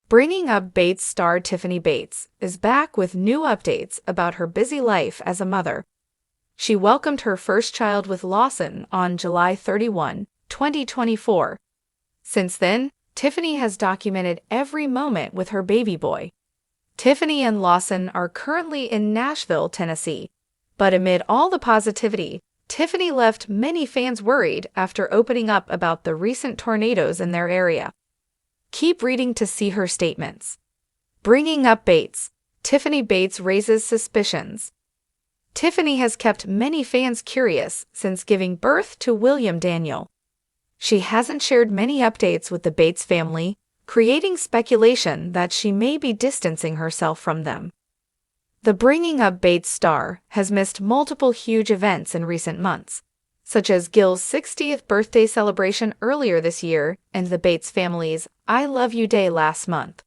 Bringing Up Bates star Tiffany Bates is back with new updates about her busy life as a mother. She welcomed her first child with Lawson on July 31, 2024. Since then, Tiffany has documented every moment with her baby boy. Tiffany and Lawson are currently in Nashville, Tennessee. But amid all the positivity, Tiffany left many fans worried after opening up about the recent tornadoes in their area. Keep reading to see her statements. Bringing Up Bates, Tiffany Bates raises suspicions. Tiffany has kept many fans curious since giving birth to William Daniel. She hasn't shared many updates with the Bates family, creating speculation that she may be distancing herself from them. The Bringing Up Bates star has missed multiple huge events in recent months, such as Gil's 60th birthday celebration earlier this year and the Bates family's I Love You Day last month.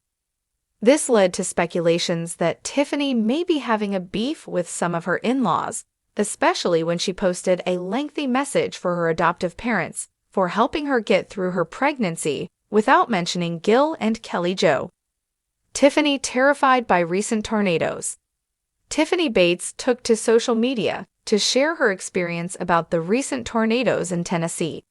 This led to speculations that Tiffany may be having a beef with some of her in-laws, especially when she posted a lengthy message for her adoptive parents for helping her get through her pregnancy without mentioning Gil and Kelly Jo. Tiffany terrified by recent tornadoes. Tiffany Bates took to social media to share her experience about the recent tornadoes in Tennessee.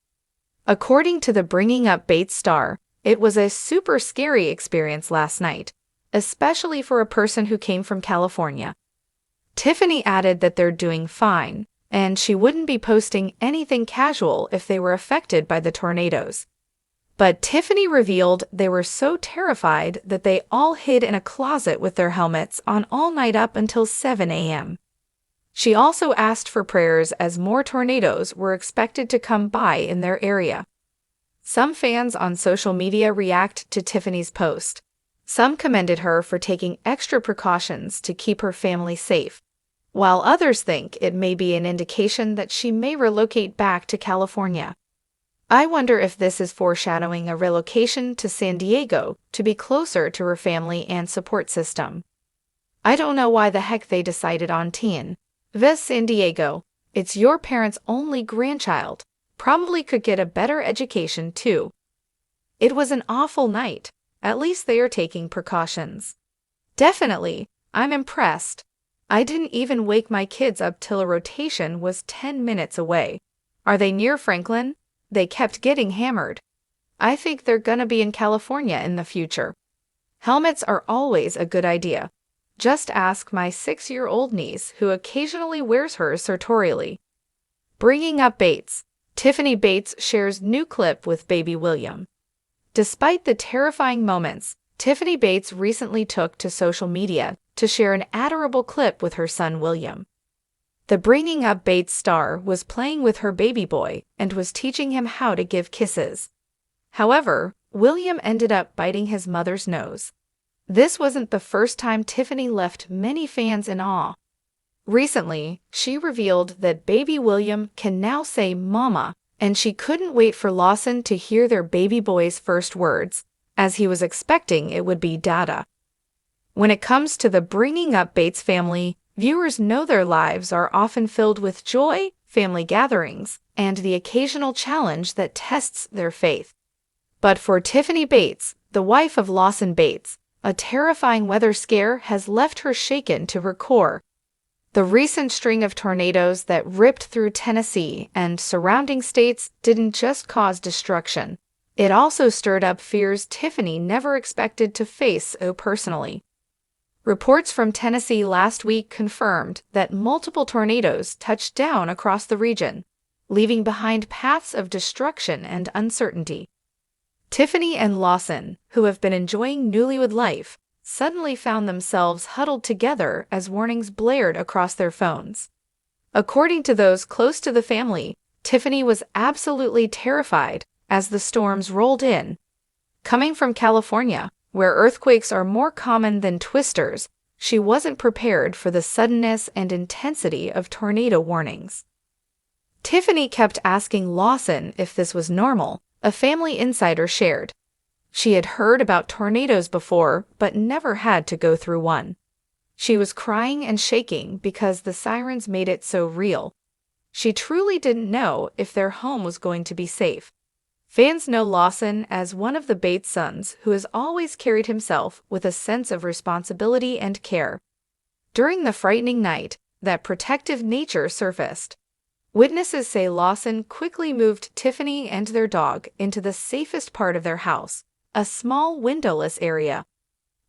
According to the Bringing Up Bates star, it was a super scary experience last night, especially for a person who came from California. Tiffany added that they're doing fine, and she wouldn't be posting anything casual if they were affected by the tornadoes. But Tiffany revealed they were so terrified that they all hid in a closet with their helmets on all night up until 7 a.m. She also asked for prayers as more tornadoes were expected to come by in their area. Some fans on social media react to Tiffany's post. Some commended her for taking extra precautions to keep her family safe, while others think it may be an indication that she may relocate back to California. I wonder if this is foreshadowing a relocation to San Diego to be closer to her family and support system. I don't know why the heck they decided on San Diego. It's your parents' only grandchild. Probably could get a better education too. It was an awful night. At least they are taking precautions. Definitely, I'm impressed. I didn't even wake my kids up till a rotation was 10 minutes away. Are they near Franklin? They kept getting hammered. I think they're gonna be in California in the future. Helmets are always a good idea. Just ask my 6-year-old niece who occasionally wears hers sartorially. Bringing Up Bates, Tiffany Bates shares new clip with baby William. Despite the terrifying moments, Tiffany Bates recently took to social media to share an adorable clip with her son William. The Bringing Up Bates star was playing with her baby boy and was teaching him how to give kisses. However, William ended up biting his mother's nose. This wasn't the first time Tiffany left many fans in awe. Recently, she revealed that baby William can now say mama, and she couldn't wait for Lawson to hear their baby boy's first words, as he was expecting it would be dada. When it comes to the Bringing Up Bates family, viewers know their lives are often filled with joy, family gatherings, and the occasional challenge that tests their faith. But for Tiffany Bates, the wife of Lawson Bates, a terrifying weather scare has left her shaken to her core. The recent string of tornadoes that ripped through Tennessee and surrounding states didn't just cause destruction. It also stirred up fears Tiffany never expected to face so personally. Reports from Tennessee last week confirmed that multiple tornadoes touched down across the region, leaving behind paths of destruction and uncertainty. Tiffany and Lawson, who have been enjoying newlywed life, suddenly found themselves huddled together as warnings blared across their phones. According to those close to the family, Tiffany was absolutely terrified as the storms rolled in. Coming from California, where earthquakes are more common than twisters, she wasn't prepared for the suddenness and intensity of tornado warnings. Tiffany kept asking Lawson if this was normal, a family insider shared. She had heard about tornadoes before, but never had to go through one. She was crying and shaking because the sirens made it so real. She truly didn't know if their home was going to be safe. Fans know Lawson as one of the Bates sons who has always carried himself with a sense of responsibility and care. During the frightening night, that protective nature surfaced. Witnesses say Lawson quickly moved Tiffany and their dog into the safest part of their house, a small windowless area,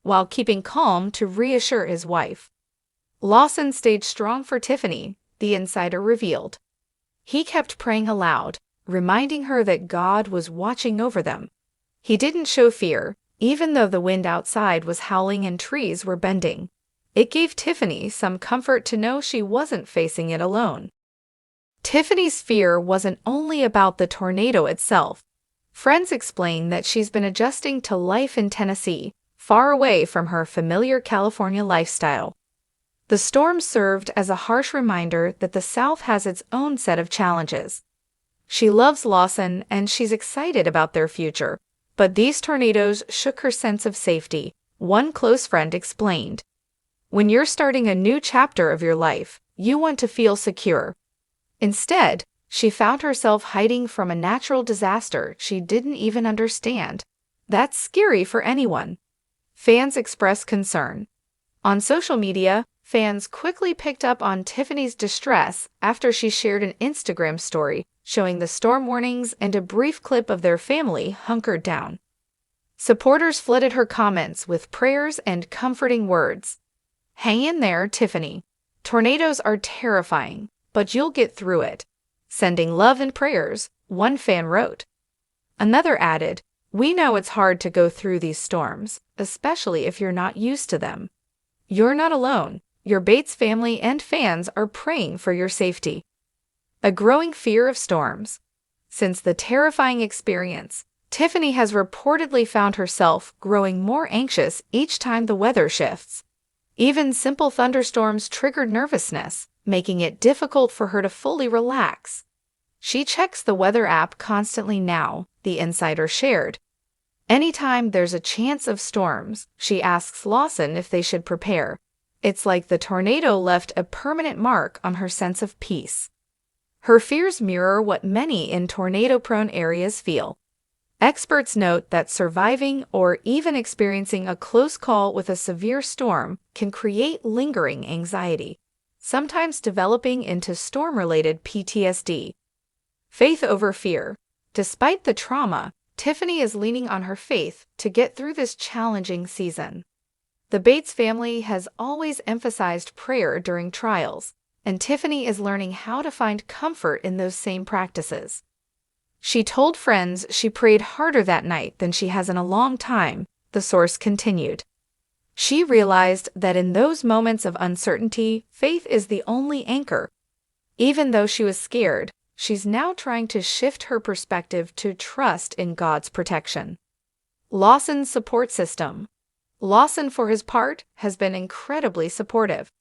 while keeping calm to reassure his wife. Lawson stayed strong for Tiffany, the insider revealed. He kept praying aloud, reminding her that God was watching over them. He didn't show fear, even though the wind outside was howling and trees were bending. It gave Tiffany some comfort to know she wasn't facing it alone. Tiffany's fear wasn't only about the tornado itself. Friends explain that she's been adjusting to life in Tennessee, far away from her familiar California lifestyle. The storm served as a harsh reminder that the South has its own set of challenges. She loves Lawson and she's excited about their future, but these tornadoes shook her sense of safety, one close friend explained. When you're starting a new chapter of your life, you want to feel secure. Instead, she found herself hiding from a natural disaster she didn't even understand. That's scary for anyone. Fans expressed concern. On social media, fans quickly picked up on Tiffany's distress after she shared an Instagram story showing the storm warnings and a brief clip of their family hunkered down. Supporters flooded her comments with prayers and comforting words. "Hang in there, Tiffany. Tornadoes are terrifying, but you'll get through it. Sending love and prayers," one fan wrote. Another added, "We know it's hard to go through these storms, especially if you're not used to them. You're not alone. Your Bates family and fans are praying for your safety." A growing fear of storms. Since the terrifying experience, Tiffany has reportedly found herself growing more anxious each time the weather shifts. Even simple thunderstorms triggered nervousness, making it difficult for her to fully relax. She checks the weather app constantly now, the insider shared. Anytime there's a chance of storms, she asks Lawson if they should prepare. It's like the tornado left a permanent mark on her sense of peace. Her fears mirror what many in tornado-prone areas feel. Experts note that surviving or even experiencing a close call with a severe storm can create lingering anxiety, sometimes developing into storm-related PTSD. Faith over fear. Despite the trauma, Tiffany is leaning on her faith to get through this challenging season. The Bates family has always emphasized prayer during trials, and Tiffany is learning how to find comfort in those same practices. She told friends she prayed harder that night than she has in a long time, the source continued. She realized that in those moments of uncertainty, faith is the only anchor. Even though she was scared, she's now trying to shift her perspective to trust in God's protection. Lawson's support system. Lawson, for his part, has been incredibly supportive.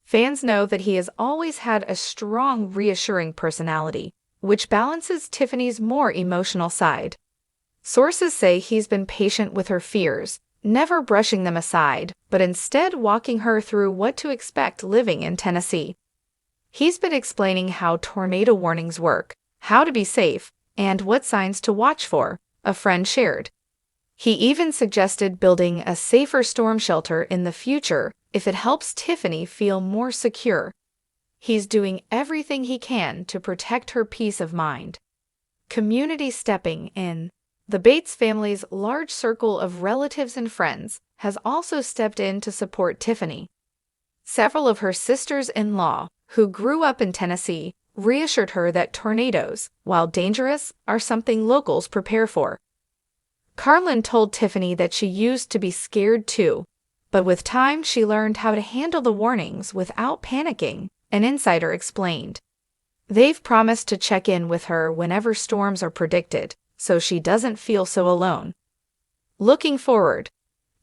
Fans know that he has always had a strong, reassuring personality, which balances Tiffany's more emotional side. Sources say he's been patient with her fears, never brushing them aside, but instead walking her through what to expect living in Tennessee. He's been explaining how tornado warnings work, how to be safe, and what signs to watch for, a friend shared. He even suggested building a safer storm shelter in the future if it helps Tiffany feel more secure. He's doing everything he can to protect her peace of mind. Community stepping in. The Bates family's large circle of relatives and friends has also stepped in to support Tiffany. Several of her sisters-in-law, who grew up in Tennessee, reassured her that tornadoes, while dangerous, are something locals prepare for. Carlin told Tiffany that she used to be scared too, but with time she learned how to handle the warnings without panicking, an insider explained. They've promised to check in with her whenever storms are predicted, so she doesn't feel so alone. Looking forward.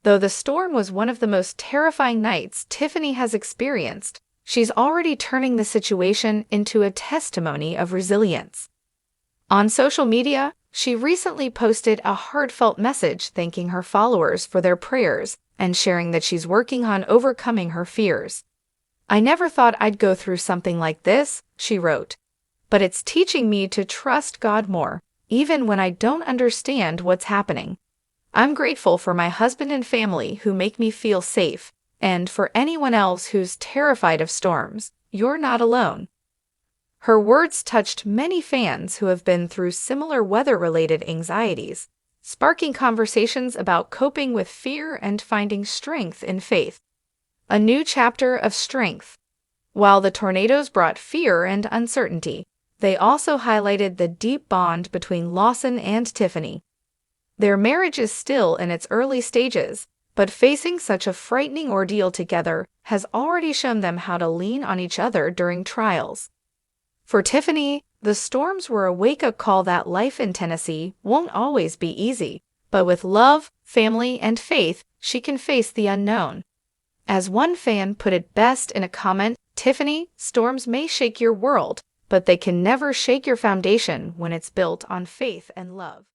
Though the storm was one of the most terrifying nights Tiffany has experienced, she's already turning the situation into a testimony of resilience. On social media, she recently posted a heartfelt message thanking her followers for their prayers and sharing that she's working on overcoming her fears. "I never thought I'd go through something like this," she wrote. "But it's teaching me to trust God more. even when I don't understand what's happening. I'm grateful for my husband and family who make me feel safe, and for anyone else who's terrified of storms, you're not alone. Her words touched many fans who have been through similar weather-related anxieties, sparking conversations about coping with fear and finding strength in faith. A new chapter of strength. While the tornadoes brought fear and uncertainty, they also highlighted the deep bond between Lawson and Tiffany. Their marriage is still in its early stages, but facing such a frightening ordeal together has already shown them how to lean on each other during trials. For Tiffany, the storms were a wake-up call that life in Tennessee won't always be easy, but with love, family, and faith, she can face the unknown. As one fan put it best in a comment, "Tiffany, storms may shake your world, but they can never shake your foundation when it's built on faith and love."